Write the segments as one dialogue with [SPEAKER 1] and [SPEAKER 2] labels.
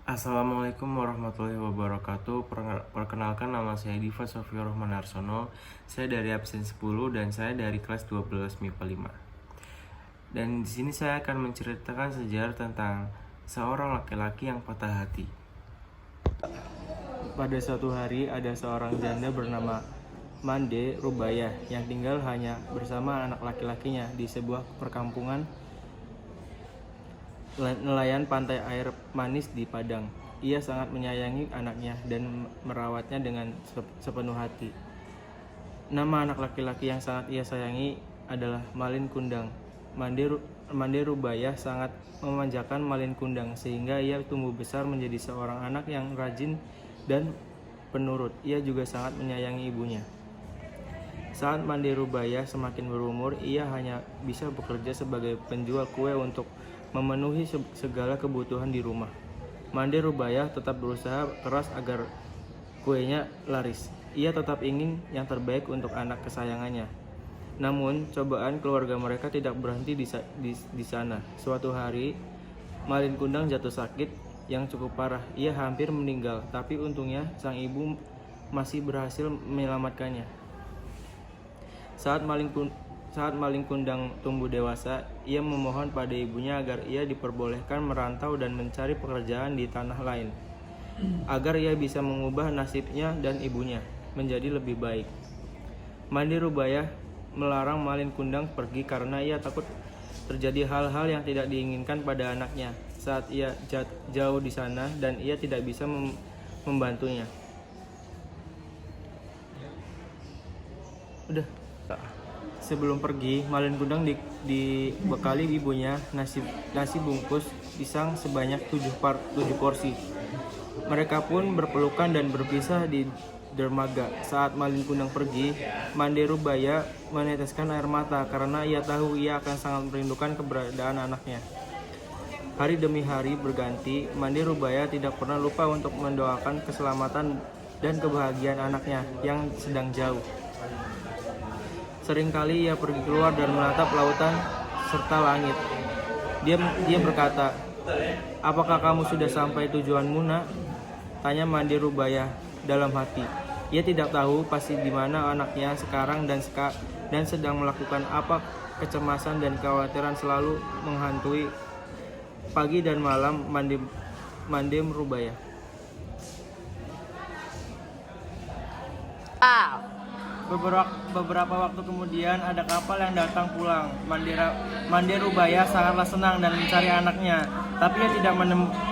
[SPEAKER 1] Assalamualaikum warahmatullahi wabarakatuh. Perkenalkan, nama saya Diva Sofio Rohman Arsono. Saya dari absen 10 dan saya dari kelas 12 MIPA 5. Dan di sini saya akan menceritakan sejarah tentang seorang laki-laki yang patah hati. Pada suatu hari ada seorang janda bernama Mande Rubayah yang tinggal hanya bersama anak laki-lakinya di sebuah perkampungan nelayan pantai air manis di Padang. Ia sangat menyayangi anaknya dan merawatnya dengan sepenuh hati. Nama anak laki-laki yang sangat ia sayangi adalah Malin Kundang. Mande Rubayah sangat memanjakan Malin Kundang sehingga ia tumbuh besar menjadi seorang anak yang rajin dan penurut. Ia juga sangat menyayangi ibunya. Saat Mande Rubayah semakin berumur, ia hanya bisa bekerja sebagai penjual kue untuk memenuhi segala kebutuhan di rumah. Mande Rubayah tetap berusaha keras agar kuenya laris. Ia tetap ingin yang terbaik untuk anak kesayangannya. Namun, cobaan keluarga mereka tidak berhenti di sana. Suatu hari, Malin Kundang jatuh sakit yang cukup parah. Ia hampir meninggal, tapi untungnya sang ibu masih berhasil menyelamatkannya. Saat Malin Kundang tumbuh dewasa, ia memohon pada ibunya agar ia diperbolehkan merantau dan mencari pekerjaan di tanah lain, agar ia bisa mengubah nasibnya dan ibunya menjadi lebih baik. Mande Rubayah melarang Malin Kundang pergi karena ia takut terjadi hal-hal yang tidak diinginkan pada anaknya saat ia jauh di sana dan ia tidak bisa membantunya. Sebelum pergi, Malin Kundang dibekali ibunya nasi bungkus pisang sebanyak 7 porsi. Mereka pun berpelukan dan berpisah di dermaga. Saat Malin Kundang pergi, Mande Rubayah meneteskan air mata karena ia tahu ia akan sangat merindukan keberadaan anaknya. Hari demi hari berganti, Mande Rubayah tidak pernah lupa untuk mendoakan keselamatan dan kebahagiaan anaknya yang sedang jauh. Seringkali ia pergi keluar dan menatap lautan serta langit. Dia berkata, "Apakah kamu sudah sampai tujuanmu, Nak?" tanya Mande Rubayah dalam hati. Ia tidak tahu pasti di mana anaknya sekarang dan sedang melakukan apa. Kecemasan dan kekhawatiran selalu menghantui pagi dan malam Mande Rubayah. Beberapa waktu kemudian ada kapal yang datang pulang. Mande Rubayah sangatlah senang dan mencari anaknya, tapi ia tidak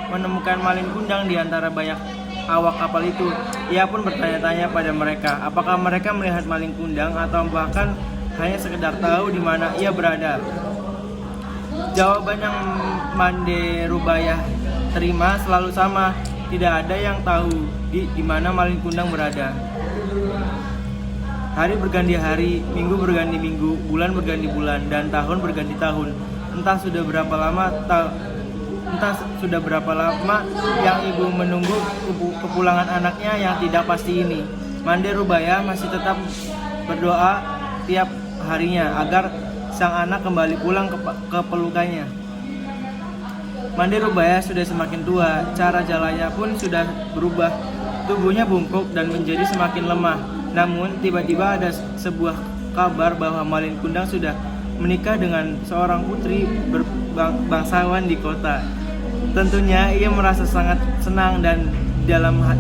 [SPEAKER 1] menemukan Malin Kundang di antara banyak awak kapal itu. Ia pun bertanya-tanya pada mereka, apakah mereka melihat Malin Kundang atau bahkan hanya sekedar tahu di mana ia berada. Jawaban yang Mande Rubayah terima selalu sama, tidak ada yang tahu di mana Malin Kundang berada. Hari berganti hari, minggu berganti minggu, bulan berganti bulan, dan tahun berganti tahun. Entah sudah berapa lama yang ibu menunggu kepulangan anaknya yang tidak pasti ini. Mande Rubayah masih tetap berdoa tiap harinya agar sang anak kembali pulang ke pelukannya. Mande Rubayah sudah semakin tua, cara jalannya pun sudah berubah. Tubuhnya bungkuk dan menjadi semakin lemah. Namun tiba-tiba ada sebuah kabar bahwa Malin Kundang sudah menikah dengan seorang putri bangsawan di kota. Tentunya ia merasa sangat senang dan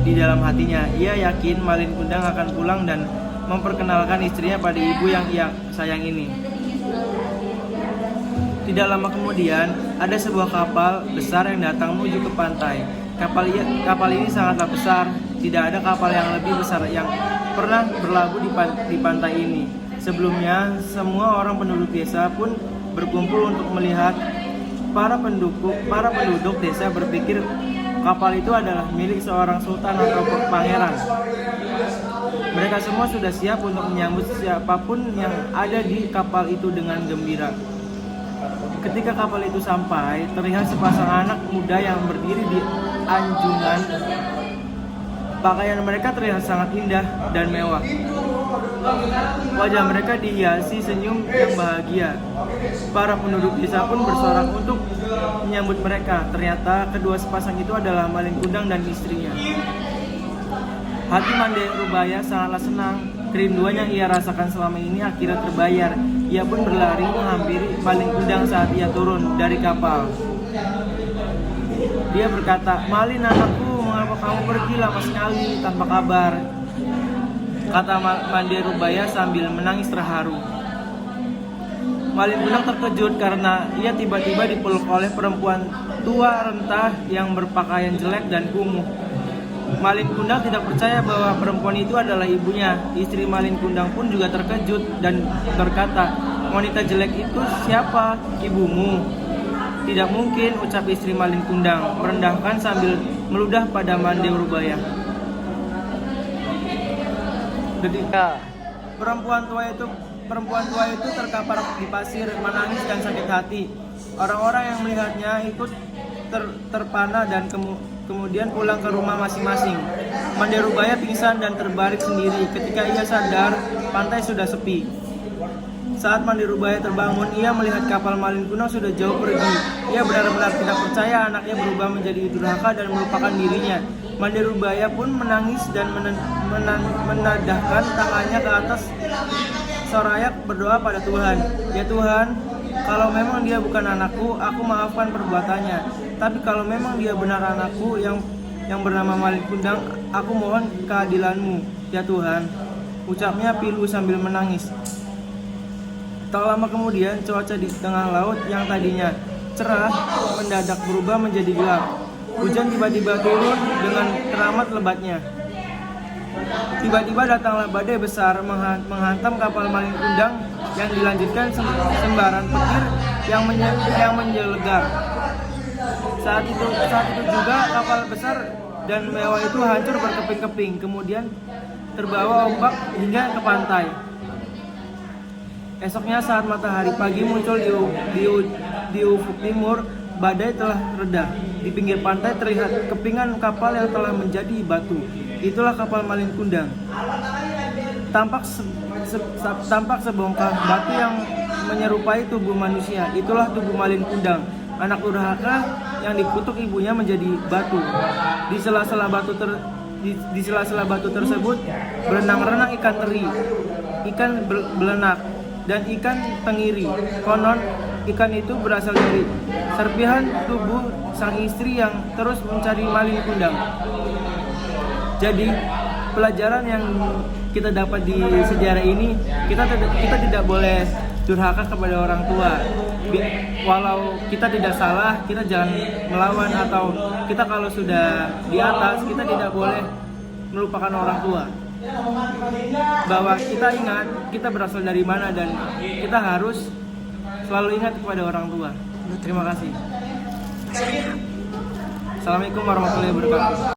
[SPEAKER 1] di dalam hatinya ia yakin Malin Kundang akan pulang dan memperkenalkan istrinya pada ibu yang ia sayang ini. Tidak lama kemudian ada sebuah kapal besar yang datang menuju ke pantai. Kapal ini sangatlah besar. Tidak ada kapal yang lebih besar yang pernah berlabuh di pantai ini. Sebelumnya, semua orang penduduk desa pun berkumpul untuk melihat. Para penduduk desa berpikir kapal itu adalah milik seorang sultan atau pangeran. Mereka semua sudah siap untuk menyambut siapapun yang ada di kapal itu dengan gembira. Ketika kapal itu sampai, terlihat sepasang anak muda yang berdiri di anjungan. Pakaian mereka terlihat sangat indah dan mewah. Wajah mereka dihiasi senyum yang bahagia. Para penduduk desa pun bersorak untuk menyambut mereka. Ternyata kedua sepasang itu adalah Malin Kundang dan istrinya. Hati Mande Rubaya sangatlah senang. Kerinduan yang ia rasakan selama ini akhirnya terbayar. Ia pun berlari menghampiri Malin Kundang saat ia turun dari kapal. Dia berkata, "Malin anakku, mengapa kamu pergi lama sekali tanpa kabar?" Kata Mande Rubaya sambil menangis terharu. Malin Kundang terkejut karena ia tiba-tiba dipeluk oleh perempuan tua renta yang berpakaian jelek dan kumuh. Malin Kundang tidak percaya bahwa perempuan itu adalah ibunya. Istri Malin Kundang pun juga terkejut dan berkata, "Wanita jelek itu siapa? Ibumu?" "Tidak mungkin," ucap istri Malin Kundang, merendahkan sambil meludah pada Mande Rubaya. Perempuan tua itu terkapar di pasir, menangis dan sakit hati. Orang-orang yang melihatnya ikut terpana dan kemudian pulang ke rumah masing-masing. Mande Rubaya pingsan dan terbaring sendiri. Ketika ia sadar, pantai sudah sepi. Saat Mande Rubaya terbangun, ia melihat kapal Malin Kundang sudah jauh pergi. Ia benar-benar tidak percaya anaknya berubah menjadi durhaka dan melupakan dirinya. Mande Rubaya pun menangis dan menadahkan tangannya ke atas soraya berdoa pada Tuhan. "Ya Tuhan, kalau memang dia bukan anakku, aku maafkan perbuatannya. Tapi kalau memang dia benar anakku yang bernama Malin Kundang, aku mohon keadilan-Mu, ya Tuhan," ucapnya pilu sambil menangis. Tak lama kemudian, cuaca di tengah laut yang tadinya cerah mendadak berubah menjadi gelap. Hujan tiba-tiba turun dengan teramat lebatnya. Tiba-tiba datanglah badai besar menghantam kapal Malin Kundang yang dilanjutkan sembaran petir yang menjelegar. Saat itu juga kapal besar dan mewah itu hancur berkeping-keping, kemudian terbawa ombak hingga ke pantai. Esoknya saat matahari pagi muncul di ufuk timur, badai telah reda. Di pinggir pantai terlihat kepingan kapal yang telah menjadi batu. Itulah kapal Malin Kundang. Tampak sebongkah batu yang menyerupai tubuh manusia. Itulah tubuh Malin Kundang, anak durhaka yang dikutuk ibunya menjadi batu. Di sela-sela batu tersebut berenang-renang ikan teri, ikan belenak, dan ikan tenggiri. Konon ikan itu berasal dari serpihan tubuh sang istri yang terus mencari Malin Kundang. Jadi pelajaran yang kita dapat di sejarah ini, kita tidak boleh durhaka kepada orang tua. Walau kita tidak salah, kita jangan melawan, atau kita kalau sudah di atas, kita tidak boleh melupakan orang tua. Bahwa kita ingat kita berasal dari mana dan kita harus selalu ingat kepada orang tua. Terima kasih. Assalamualaikum warahmatullahi wabarakatuh.